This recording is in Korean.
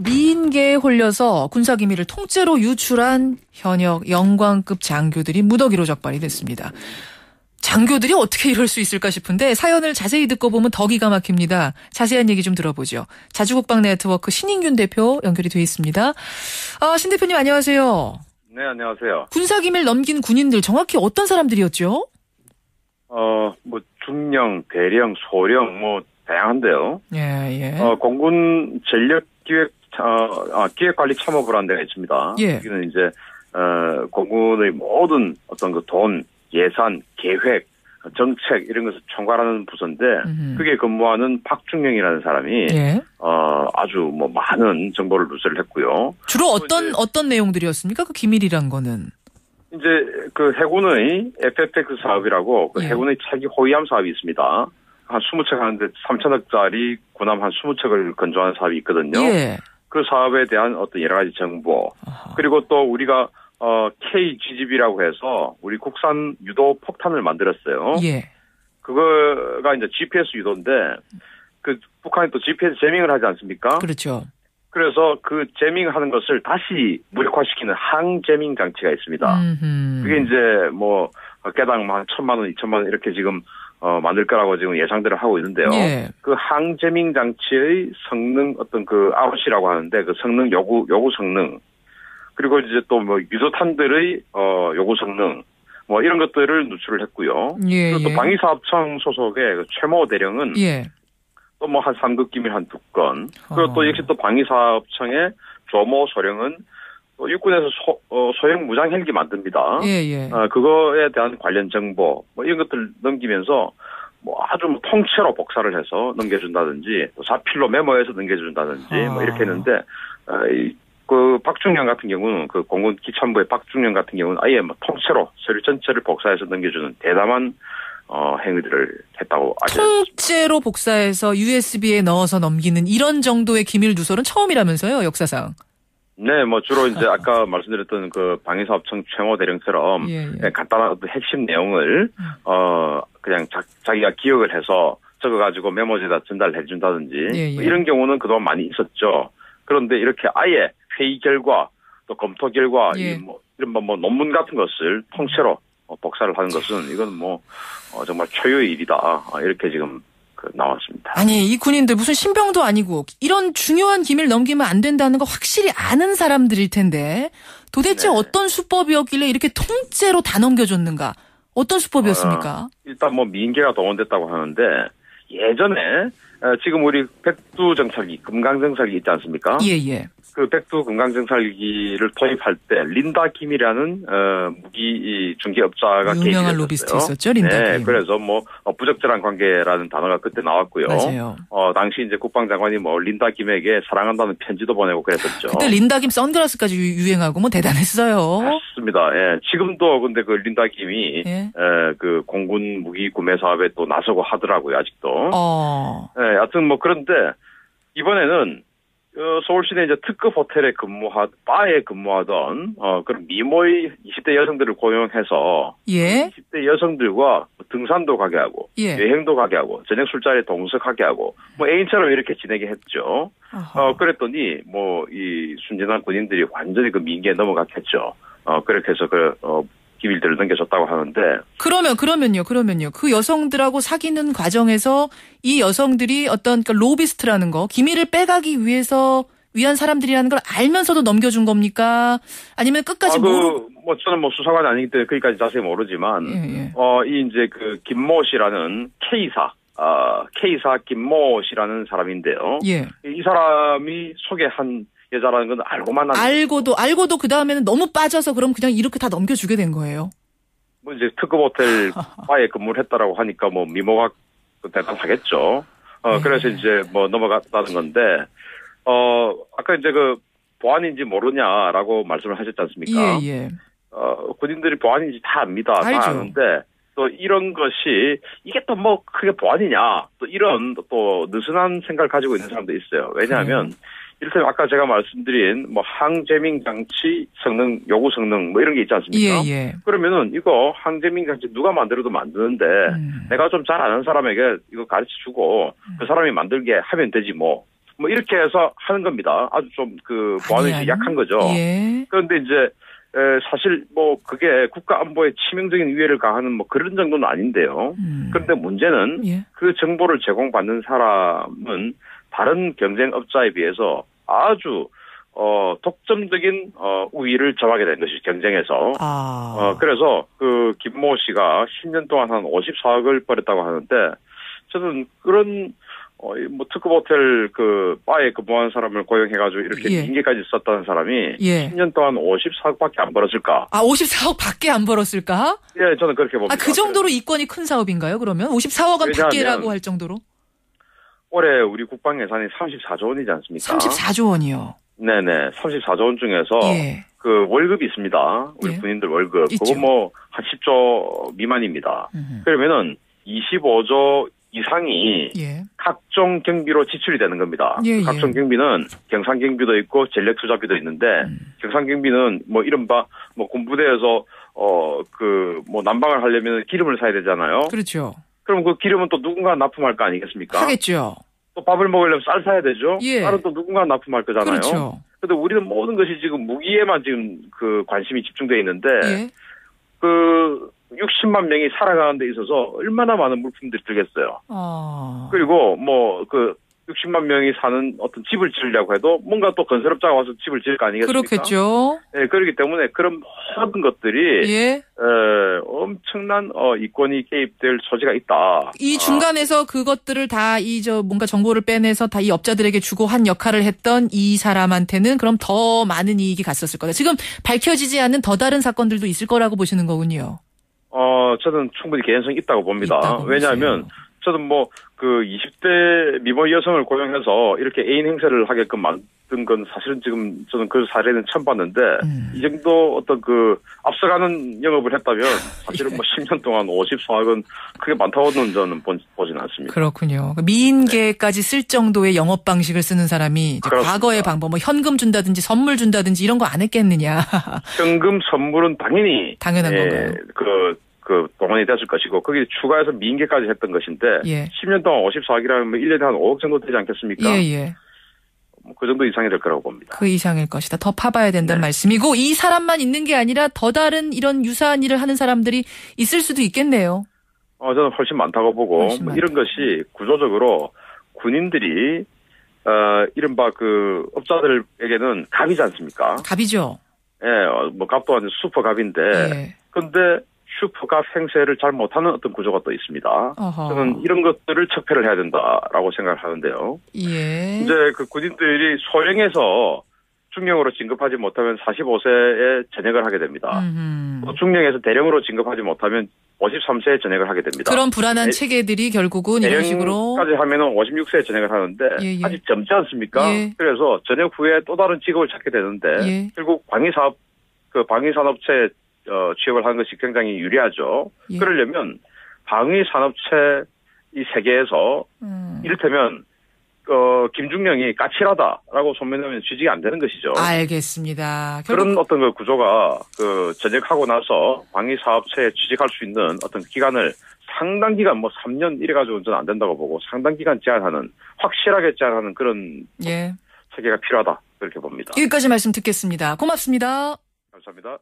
미인계에 홀려서 군사기밀을 통째로 유출한 현역 영광급 장교들이 무더기로 적발이 됐습니다. 장교들이 어떻게 이럴 수 있을까 싶은데 사연을 자세히 듣고 보면 더 기가 막힙니다. 자세한 얘기 좀 들어보죠. 자주국방네트워크 신인균 대표 연결이 돼 있습니다. 신 대표님 안녕하세요. 네, 안녕하세요. 군사기밀 넘긴 군인들 정확히 어떤 사람들이었죠? 중령, 대령, 소령 다양한데요. 예. 공군 기획관리참모부라는 데가 있습니다. 예. 여기는 이제 공군의 모든 어떤 그 돈, 예산, 계획, 정책 이런 것을 총괄하는 부서인데 그게 근무하는 박중령이라는 사람이 아주 많은 정보를 누설을 했고요. 주로 어떤 내용들이었습니까? 그 기밀이란 거는. 이제 그 해군의 FFX 사업이라고 그 해군의 차기 호위함 사업이 있습니다. 한 20척 하는데 3천억짜리 군함 한 20척을 건조하는 사업이 있거든요. 예. 그 사업에 대한 어떤 여러 가지 정보. 그리고 또 우리가 KGGB라고 해서 우리 국산 유도 폭탄을 만들었어요. 예. 그거가 이제 GPS 유도인데 그 북한이 또 GPS 제밍을 하지 않습니까? 그렇죠. 그래서 그 제밍하는 것을 다시 무력화시키는 항제밍 장치가 있습니다. 그게 이제 개당 한 1,000만 원, 2,000만 원 이렇게 지금 만들 거라고 지금 예상들을 하고 있는데요. 예. 그 항제밍 장치의 성능 어떤 그 ROC라고 하는데 그 성능 요구 성능 그리고 이제 또 유도탄들의 요구 성능 이런 것들을 누출을 했고요. 예. 그리고 또 방위사업청 소속의 그 최모 대령은 또 한 3급 기밀 한 2건 그리고 또 역시 또 방위사업청의 조모 소령은 또 육군에서 소형 무장 헬기 만듭니다. 예. 그거에 대한 관련 정보 이런 것들 넘기면서 아주 통째로 복사를 해서 넘겨준다든지 또 자필로 메모해서 넘겨준다든지 이렇게 했는데 그 박중령 같은 경우는 그 공군 기참부의 박중령 같은 경우는 아예 통째로 서류 전체를 복사해서 넘겨주는 대담한 행위들을 했다고 알려졌습니다. 통째로 복사해서 USB에 넣어서 넘기는 이런 정도의 기밀 누설은 처음이라면서요, 역사상. 네, 주로 이제 아까 말씀드렸던 그 방위사업청 최모 대령처럼 간단한 어떤 핵심 내용을 그냥 자기가 기억을 해서 적어가지고 메모지에다 전달해 준다든지 이런 경우는 그동안 많이 있었죠. 그런데 이렇게 아예 회의 결과 또 검토 결과 이런 논문 같은 것을 통째로 복사를 하는 것은 이건 정말 초유의 일이다 이렇게 지금 나왔습니다. 아니 이 군인들 무슨 신병도 아니고 이런 중요한 기밀 넘기면 안 된다는 거 확실히 아는 사람들일 텐데 도대체 어떤 수법이었길래 이렇게 통째로 다 넘겨줬는가? 어떤 수법이었습니까? 일단 미인계가 동원됐다고 하는데 예전에 지금 우리 백두정찰기, 금강정찰기 있지 않습니까? 예. 그 백두 금강정찰기를 도입할 때 린다 김이라는 무기 중개업자가 유명한 로비스트 있었죠, 린다 김. 네, 그래서 부적절한 관계라는 단어가 그때 나왔고요. 맞아요. 당시 이제 국방장관이 린다 김에게 사랑한다는 편지도 보내고 그랬었죠. 그때 린다 김 선글라스까지 유행하고 대단했어요. 맞습니다. 예, 지금도 근데 그 린다 김이 그 공군 무기 구매 사업에 또 나서고 하더라고요, 아직도. 예, 하여튼 그런데 이번에는 서울시내 이제 특급 호텔에 바에 근무하던 그런 미모의 20대 여성들을 고용해서 20대 여성들과 등산도 가게 하고 여행도 가게 하고 저녁 술자리에 동석하게 하고 애인처럼 이렇게 지내게 했죠. 그랬더니 이 순진한 군인들이 완전히 그 민기에 넘어갔겠죠. 그렇게 해서 기밀들을 넘겨줬다고 하는데. 그러면요. 그 여성들하고 사귀는 과정에서 이 여성들이 어떤 로비스트라는 거, 기밀을 빼가기 위한 사람들이라는 걸 알면서도 넘겨준 겁니까? 아니면 끝까지 모르고. 저는 수사관이 아니기 때문에 거기까지 자세히 모르지만, 이제 그 김모 씨라는 K사 김모 씨라는 사람인데요. 이 사람이 소개한 여자라는 건 알고만 알고도 그 다음에는 너무 빠져서 그럼 그냥 이렇게 다 넘겨주게 된 거예요. 이제 특급 호텔 바에 근무를 했다라고 하니까 미모가 대단하겠죠. 그래서 이제 넘어갔다는 건데, 아까 이제 그 보안인지 모르냐라고 말씀을 하셨지 않습니까? 군인들이 보안인지 다 압니다. 알죠. 다 아는데, 또 이런 것이 이게 또 크게 보안이냐, 또 이런 또 느슨한 생각을 가지고 있는 사람도 있어요. 왜냐하면, 이를테면 아까 제가 말씀드린 항제밍 장치 성능, 요구 성능 이런 게 있지 않습니까? 그러면은 이거 항제밍 장치 누가 만들어도 만드는데 내가 좀 잘 아는 사람에게 이거 가르쳐 주고 그 사람이 만들게 하면 되지 뭐 이렇게 해서 하는 겁니다. 아주 좀 그 보안의식이 약한 거죠. 예. 그런데 이제 사실 뭐 그게 국가 안보에 치명적인 위해를 가하는 뭐 그런 정도는 아닌데요. 그런데 문제는 예. 그 정보를 제공받는 사람은 다른 경쟁업자에 비해서 아주 독점적인 우위를 점하게 된 것이 경쟁에서. 그래서 그 김모 씨가 10년 동안 한 54억을 벌였다고 하는데 저는 그런 뭐 특급 호텔 그 바에 근무한 사람을 고용해가지고 이렇게 징계까지 썼다는 사람이 10년 동안 54억밖에 안 벌었을까? 54억밖에 안 벌었을까? 예, 저는 그렇게 봅니다. 그 정도로 이권이 큰 사업인가요? 그러면 54억은 밖에라고 할 정도로? 올해 우리 국방 예산이 34조 원이지 않습니까? 34조 원이요. 네네, 34조 원 중에서 그 월급이 있습니다. 우리 군인들 월급. 그거 뭐 한 10조 미만입니다. 그러면은 25조 이상이 각종 경비로 지출이 되는 겁니다. 각종 경비는 경상 경비도 있고 전력 투자비도 있는데 경상 경비는 뭐 이른바 뭐 군부대에서 그 뭐 난방을 하려면 기름을 사야 되잖아요. 그렇죠. 그럼 그 기름은 또 누군가 납품할 거 아니겠습니까? 하겠죠. 또 밥을 먹으려면 쌀 사야 되죠. 쌀은 또 누군가 납품할 거잖아요. 그렇죠. 근데 우리는 모든 것이 지금 무기에만 지금 그 관심이 집중되어 있는데 그 60만 명이 살아가는 데 있어서 얼마나 많은 물품들이 들겠어요. 그리고 뭐 그 60만 명이 사는 어떤 집을 지으려고 해도 뭔가 또 건설업자가 와서 집을 지을 거 아니겠습니까? 그렇겠죠. 네, 그렇기 때문에 그런 모든 것들이 엄청난 이권이 개입될 소지가 있다. 이 중간에서 그것들을 다 뭔가 정보를 빼내서 다 이 업자들에게 주고 한 역할을 했던 이 사람한테는 그럼 더 많은 이익이 갔었을 거다. 지금 밝혀지지 않는 더 다른 사건들도 있을 거라고 보시는 거군요. 저는 충분히 개연성이 있다고 봅니다. 왜냐하면 저는 뭐 그 20대 미모 여성을 고용해서 이렇게 애인 행세를 하게끔 만든 건 사실은 지금 저는 그 사례는 처음 봤는데 이 정도 어떤 그 앞서가는 영업을 했다면 사실은 뭐 10년 동안 54억은 크게 많다고는 저는 보진 않습니다. 그렇군요. 미인계까지 쓸 정도의 영업 방식을 쓰는 사람이 이제 과거의 방법, 뭐 현금 준다든지 선물 준다든지 이런 거 안 했겠느냐. 현금 선물은 당연히 당연한 건가요? 동원이 됐을 것이고, 거기에 추가해서 미인계까지 했던 것인데, 10년 동안 54억이라면 뭐 1년에 한 5억 정도 되지 않겠습니까? 뭐 그 정도 이상이 될 거라고 봅니다. 그 이상일 것이다. 더 파봐야 된다는 말씀이고, 이 사람만 있는 게 아니라 더 다른 이런 유사한 일을 하는 사람들이 있을 수도 있겠네요. 저는 훨씬 많다고 보고, 뭐 이런 것이 구조적으로 군인들이, 이른바 그 업자들에게는 갑이지 않습니까? 갑이죠. 뭐 갑도 아닌 슈퍼갑인데, 근데 슈퍼갑 행세를 잘 못하는 어떤 구조가 또 있습니다. 저는 이런 것들을 척폐를 해야 된다라고 생각을 하는데요. 이제 그 군인들이 소령에서 중령으로 진급하지 못하면 45세에 전역을 하게 됩니다. 또 중령에서 대령으로 진급하지 못하면 53세에 전역을 하게 됩니다. 그런 불안한 체계들이 결국은 이런 식으로. 대령까지 하면은 56세에 전역을 하는데 아직 젊지 않습니까? 그래서 전역 후에 또 다른 직업을 찾게 되는데 결국 방위산업체 취업을 하는 것이 굉장히 유리하죠. 그러려면 방위산업체 이 세계에서 이를테면 김중령이 까칠하다라고 소문내면 취직이 안 되는 것이죠. 알겠습니다. 그런 어떤 그 구조가 그 전역하고 나서 방위사업체에 취직할 수 있는 어떤 기간을 상당 기간 뭐 3년 이래가지고 저는 안 된다고 보고 상당 기간 제한하는 확실하게 제한하는 그런 체계가 필요하다 그렇게 봅니다. 여기까지 말씀 듣겠습니다. 고맙습니다. 감사합니다.